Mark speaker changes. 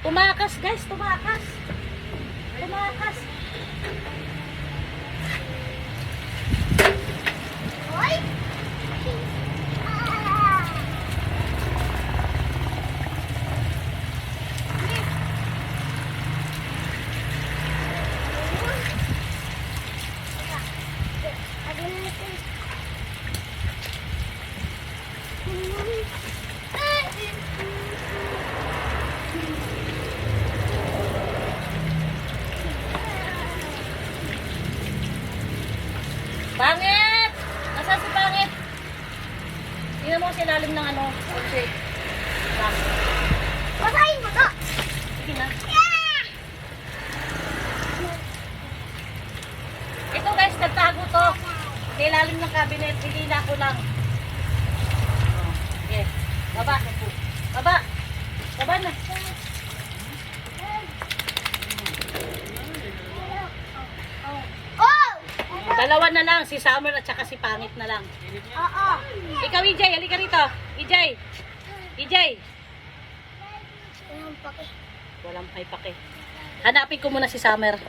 Speaker 1: Tumakas guys, tumakas. Tumakas.
Speaker 2: Hoy!
Speaker 1: Pangit! Nasaan si Pangit? Tingnan mo si ilalim ng ano. Okay.
Speaker 2: Basahin mo to!
Speaker 1: Sige na. Ito guys, nagtago to. Sa ilalim ng cabinet. Hilila ko lang. Oh, okay. Baba. Baba. Baba na.
Speaker 2: Oh!
Speaker 1: Dalawa na lang. Si Summer at saka si Pangit na lang.
Speaker 2: Oo.
Speaker 1: Ikaw, EJ. Halika rito. EJ. EJ.
Speaker 2: Walang pake.
Speaker 1: Walang pake. Hanapin ko muna si Summer.